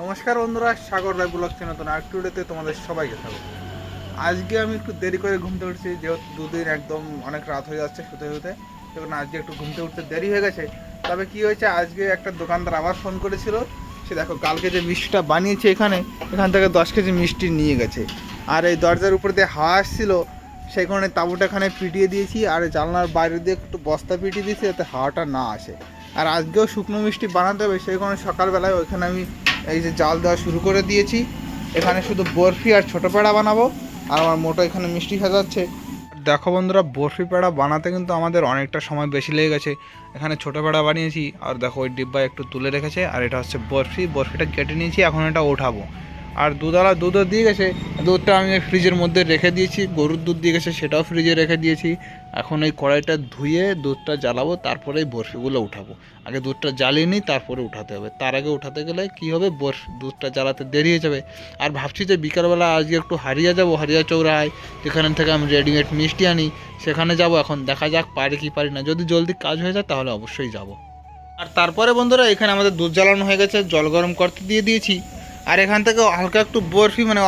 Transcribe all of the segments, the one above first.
নমস্কার বন্ধুরা, সাগর রায় ব্লগ নতুন আরেকটু ভিডিওতে তোমাদের সবাইকে স্বাগত। আজকে আমি একটু দেরি করে ঘুমতে উঠছি, যেহেতু দুদিন একদম অনেক রাত হয়ে যাচ্ছে শুতে শুতে, যখন আজকে একটু ঘুমতে উঠতে দেরি হয়ে গেছে। তবে কি হয়েছে, আজকে একটা দোকানদার আবার ফোন করেছিল। সে দেখো কালকে যে মিষ্টিটা বানিয়েছে এখান থেকে 10 কেজি মিষ্টি নিয়ে গেছে। আর এই দরজার উপর দিয়ে হাওয়া আসছিল, সেই কারণে তাঁবুটা এখানে পিটিয়ে দিয়েছি, আর জানলার বাইরে দিয়ে একটু বস্তা পিটিয়ে দিয়েছি যাতে হাওয়াটা না আসে। আর আজকেও শুকনো মিষ্টি বানাতে হবে, সেই কারণে সকালবেলায় ওইখানে আমি এই যে জাল দেওয়া শুরু করে দিয়েছি। এখানে শুধু বরফি আর ছোটো পেড়া বানাবো, আর আমার মোটো এখানে মিষ্টি সাজাচ্ছে। দেখো বন্ধুরা, বরফি পেড়া বানাতে কিন্তু আমাদের অনেকটা সময় বেশি লেগে গেছে। এখানে ছোটো পেড়া বানিয়েছি, আর দেখো ওই ডিব্বায় একটু তুলে রেখেছে, আর এটা হচ্ছে বরফিটা কেটে নিয়েছি, এখন এটা ওঠাবো। আর দুধওয়ালা দুধও দিয়ে গেছে, দুধটা আমি ফ্রিজের মধ্যে রেখে দিয়েছি। গরুর দুধ দিয়ে গেছে, সেটাও ফ্রিজে রেখে দিয়েছি। এখন এই কড়াইটা ধুয়ে দুধটা জ্বালাবো, তারপরে এই বরফিগুলো উঠাবো। আগে দুধটা জ্বালিয়ে নিই, তারপরে উঠাতে হবে। তার আগে উঠাতে গেলে কি হবে, দুধটা জ্বালাতে দেরি হয়ে যাবে। আর ভাবছি যে বিকালবেলা আজকে একটু হারিয়া যাব, হারিয়া চৌরাহায়, যেখান থেকে আমি রেডিমেড মিষ্টি আনি, সেখানে যাব। এখন দেখা যাক পারি কি পারি না। যদি জলদি কাজ হয়ে যায় তাহলে অবশ্যই যাব। আর তারপরে বন্ধুরা, এখানে আমাদের দুধ জ্বালানো হয়ে গেছে, জল গরম করতে দিয়ে দিয়েছি। আর এখান থেকে হালকা একটু বরফি, মানে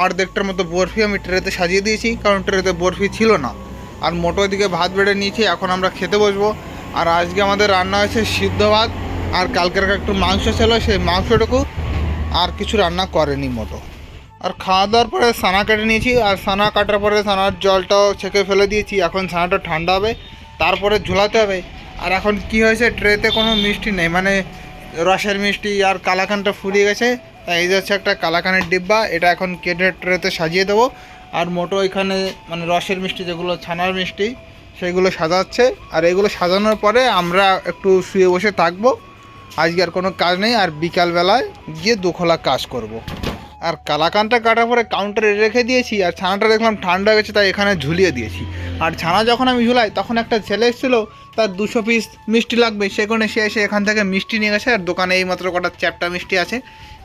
অর্ধেকটার মতো বরফি আমি ট্রেতে সাজিয়ে দিয়েছি, কারণ ট্রেতে বরফি ছিল না। আর মোটো দিকে ভাত বেড়ে নিয়েছি, এখন আমরা খেতে বসবো। আর আজকে আমাদের রান্না হয়েছে সিদ্ধ ভাত, আর কালকের একটু মাংস ছিল, সেই মাংসটুকু, আর কিছু রান্না করেনি মোটো। আর খাওয়া দাওয়ার পরে ছানা কেটে নিয়েছি, আর ছানা কাটার পরে ছানার জলটাও ছেঁকে ফেলে দিয়েছি। এখন ছানাটা ঠান্ডা হবে, তারপরে ঝোলাতে হবে। আর এখন কি হয়েছে, ট্রেতে কোনো মিষ্টি নেই, মানে রসের মিষ্টি, আর কালাকানটা ফুরিয়ে গেছে। তাই এই যাচ্ছে একটা কালাকানের ডিব্বা, এটা এখন কেটে ট্রেতে সাজিয়ে দেবো। আর মোটো এখানে মানে রসের মিষ্টি, যেগুলো ছানার মিষ্টি, সেগুলো সাজাচ্ছে। আর এগুলো সাজানোর পরে আমরা একটু শুয়ে বসে থাকবো। আজকে আর কোনো কাজ নেই, আর বিকালবেলায় গিয়ে দুখোলা কাজ করব। আর কালাকানটা কাটার পরে কাউন্টারে রেখে দিয়েছি, আর ছানাটা দেখলাম ঠান্ডা হয়ে গেছে, তাই এখানে ঝুলিয়ে দিয়েছি। আর ছানা যখন আমি ঝুলাই, তখন একটা ছেলে এসেছিলো, তার 200 পিস মিষ্টি লাগবে, সে কারণে সে এসে এখান থেকে মিষ্টি নিয়ে গেছে। আর দোকানে এইমাত্র কটা চ্যাপ্টা মিষ্টি আছে,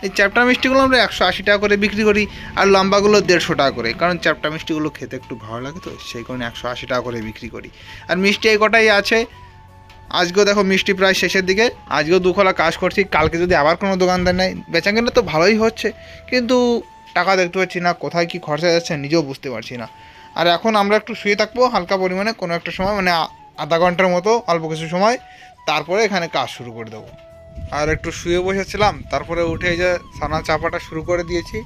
এই চ্যাপ্টা মিষ্টিগুলো আমরা 180 টাকা করে বিক্রি করি, আর লম্বাগুলো 150 টাকা করে, কারণ চ্যাপ্টা মিষ্টিগুলো খেতে একটু ভালো লাগে, তো সেই কারণে 180 টাকা করে বিক্রি করি। আর মিষ্টি এই কটাই আছে। আজকেও দেখো মিষ্টি প্রায় শেষের দিকে, আজকেও দুখোলা কাজ করছি। কালকে যদি আবার কোনো দোকানদার নেয়, বেচাকেনা তো ভালোই হচ্ছে, কিন্তু টাকা দেখতে পাচ্ছি না, কোথায় কি খরচা যাচ্ছে নিজেও বুঝতে পারছি না। আর এখন আমরা একটু শুয়ে থাকবো হালকা পরিমাণে, কোনো একটা সময়, মানে আধা ঘন্টার মতো, অল্প কিছু সময়, তারপরে এখানে কাজ শুরু করে দেবো। আর একটু শুয়ে বসেছিলাম, তারপরে উঠে এই যে ছানা চাপাটা শুরু করে দিয়েছি।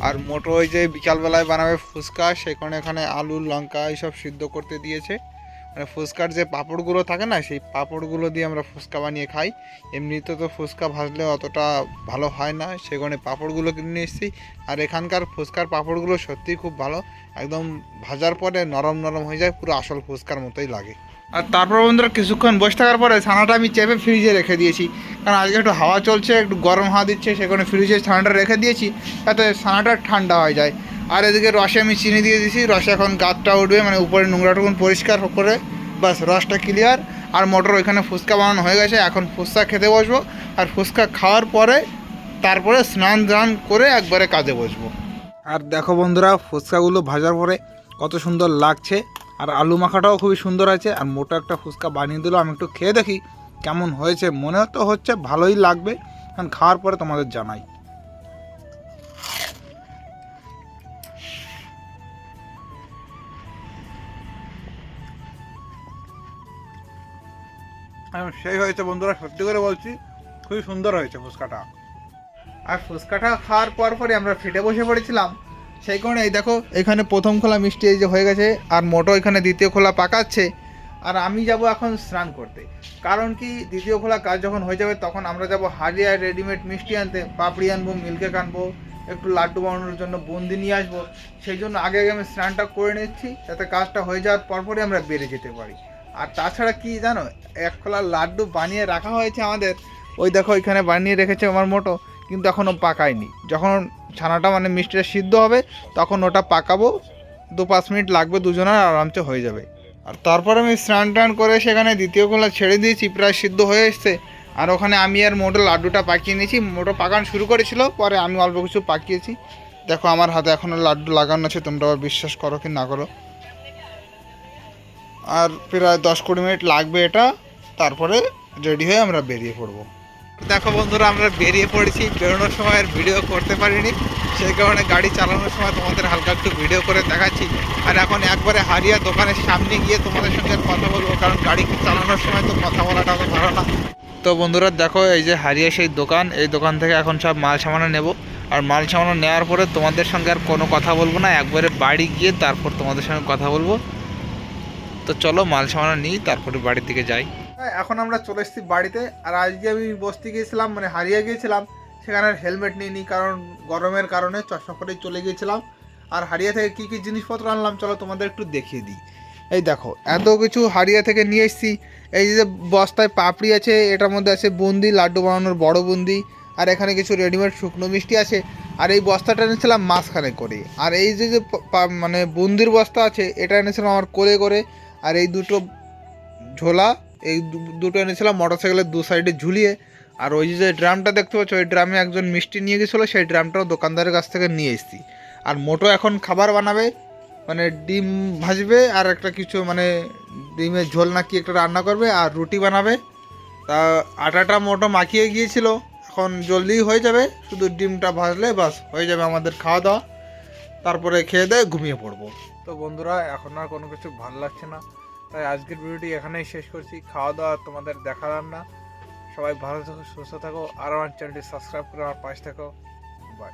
আর মোটো ওই যে বিকালবেলায় বানাবে ফুচকা, সেখানে এখানে আলু লঙ্কা এইসব সিদ্ধ করতে দিয়েছে। মানে ফুচকার যে পাঁপড়গুলো থাকে না, সেই পাঁপড়গুলো দিয়ে আমরা ফুচকা বানিয়ে খাই। এমনিতে তো ফুচকা ভাজলে অতটা ভালো হয় না, সেখানে পাঁপড়গুলো কিনে এসেছি। আর এখানকার ফুচকার পাঁপড়গুলো সত্যিই খুব ভালো, একদম ভাজার পরে নরম নরম হয়ে যায়, পুরো আসল ফুচকার মতোই লাগে। আর তারপর বন্ধুরা কিছুক্ষণ বসে থাকার পরে ছানাটা আমি চেপে ফ্রিজে রেখে দিয়েছি, কারণ আজকে একটু হাওয়া চলছে, একটু গরম হাওয়া দিচ্ছে, সেখানে ফ্রিজে ছানাটা রেখে দিয়েছি যাতে ছানাটা ঠান্ডা হয়ে যায়। আর এদিকে রসে আমি চিনি দিয়ে দিয়েছি, রসে এখন গাছটা উঠবে, মানে উপরে নোংরাটুকুন পরিষ্কার করে, বাস রসটা ক্লিয়ার। আর মোটর ওইখানে ফুচকা বানানো হয়ে গেছে, এখন ফুচকা খেতে বসবো। আর ফুচকা খাওয়ার পরে তারপরে স্নান দান করে একবারে কাজে বসবো। আর দেখো বন্ধুরা, ফুচকাগুলো ভাজার পরে কত সুন্দর লাগছে, আর আলু মাখাটাও খুবই সুন্দর আছে। আর মোটা একটা ফুচকা বানিয়ে দিল, আমি একটু খেয়ে দেখি কেমন হয়েছে। মনে তো হচ্ছে ভালোই লাগবে, কারণ খাওয়ার পরে তোমাদের জানাই। সেই হয়েছে বন্ধুরা, সত্যি করে বলছি, খুবই সুন্দর হয়েছে ফুচকাটা। আর ফুচকাটা খাওয়ার পরে আমরা ফিটে বসে পড়েছিলাম, সেই কারণে এই দেখো এখানে প্রথম খোলা মিষ্টি এই যে হয়ে গেছে, আর মোটো এখানে দ্বিতীয় খোলা পাকাচ্ছে। আর আমি যাব এখন স্নান করতে, কারণ কি দ্বিতীয় খোলা কাজ যখন হয়ে যাবে, তখন আমরা যাব হারিয়ার রেডিমেড মিষ্টি আনতে, পাপড়ি আনবো, মিল্কেক আনবো, একটু লাড্ডু বানানোর জন্য বুন্দি নিয়ে আসবো। সেই জন্য আগে আমি স্নানটা করে নিচ্ছি, যাতে কাজটা হয়ে যাওয়ার পরপরই আমরা বেরিয়ে যেতে পারি। আর তাছাড়া কি জানো, 1 খোলা লাড্ডু বানিয়ে রাখা হয়েছে আমাদের, ওই দেখো এখানে বানিয়ে রেখেছে আমার মোটো, কিন্তু এখনও পাকায়নি। যখন ছানাটা মানে মিষ্টিটা সিদ্ধ হবে, তখন ওটা পাকাবো, 2-5 মিনিট লাগবে, দুজনের আরামসে হয়ে যাবে। আর তারপর আমি স্নান টান করে সেখানে দ্বিতীয় খোলা ছেড়ে দিয়েছি, প্রায় সিদ্ধ হয়ে এসছে। আর ওখানে আমি আর মোটো লাড্ডুটা পাকিয়ে নিয়েছি, মোটো পাকানো শুরু করেছিল, পরে আমি অল্প কিছু পাকিয়েছি। দেখো আমার হাতে এখনও লাড্ডু লাগানো আছে, তোমরা আবার বিশ্বাস করো কি না করো। আর প্রায় 10-20 মিনিট লাগবে এটা, তারপরে রেডি হয়ে আমরা বেরিয়ে পড়বো। দেখো বন্ধুরা, আমরা বেরিয়ে পড়েছি। বেরোনোর সময় আর ভিডিও করতে পারিনি, সেই কারণে গাড়ি চালানোর সময় তোমাদের হালকা একটু ভিডিও করে দেখাচ্ছি। আর এখন একবারে হারিয়া দোকানের সামনে গিয়ে তোমাদের সঙ্গে কথা বলবো, কারণ গাড়ি চালানোর সময় তো কথা বলাটা তো ভালো না। তো বন্ধুরা দেখো, এই যে হারিয়া সেই দোকান, এই দোকান থেকে এখন সব মাল সামানো নেব। আর মাল সামানো নেওয়ার পরে তোমাদের সঙ্গে আর কোনো কথা বলবো না, একবারে বাড়ি গিয়ে তারপর তোমাদের সঙ্গে কথা বলবো। তো চলো মাল সামানো নিই, তারপরে বাড়ির দিকে যাই। এখন আমরা চলে এসেছি বাড়িতে। আর আজকে আমি বস্তি গিয়েছিলাম, মানে হারিয়ে গিয়েছিলাম, সেখানে হেলমেট নিইনি, কারণ গরমের কারণে চশমা পরেই চলে গিয়েছিলাম। আর হারিয়া থেকে কী কী জিনিসপত্র আনলাম চলো তোমাদের একটু দেখিয়ে দিই। এই দেখো, এত কিছু হারিয়া থেকে নিয়ে এসেছি। এই যে বস্তায় পাপড়ি আছে, এটার মধ্যে আছে বুন্দি, লাড্ডু বানানোর বড় বুন্দি। আর এখানে কিছু রেডিমেড শুকনো মিষ্টি আছে। আর এই বস্তাটা এনেছিলাম মাঝখানে করে। আর এই যে যে মানে বুন্দির বস্তা আছে, এটা এনেছিলাম আমার কোলে করে। আর এই দুটো ঝোলা, এই দুটো এনেছিলাম মোটরসাইকেলের দু সাইডে ঝুলিয়ে। আর ওই যে ড্রামটা দেখতে পাচ্ছ, ওই ড্রামে একজন মিষ্টি নিয়ে গেছিলো, সেই ড্রামটাও দোকানদারের কাছ থেকে নিয়ে এসেছি। আর মোটো এখন খাবার বানাবে, মানে ডিম ভাজবে আর একটা কিছু মানে ডিমের ঝোল না কি একটা রান্না করবে, আর রুটি বানাবে। তা আটাটা মোটো মাখিয়ে গিয়েছিল, এখন জলদি হয়ে যাবে, শুধু ডিমটা ভাজলে বাস হয়ে যাবে আমাদের খাওয়া দাওয়া। তারপরে খেয়ে দিয়ে ঘুমিয়ে পড়বো। তো বন্ধুরা, এখন আর কোনো কিছু ভালো লাগছে না, তাই আজকের ভিডিওটি এখানেই শেষ করছি। খাওয়া দাওয়া তোমাদের দেখালাম না। সবাই ভালো থাকো, সুস্থ থাকো, আর আমার চ্যানেলটি সাবস্ক্রাইব করে আমার পাশে থাকো। বাই।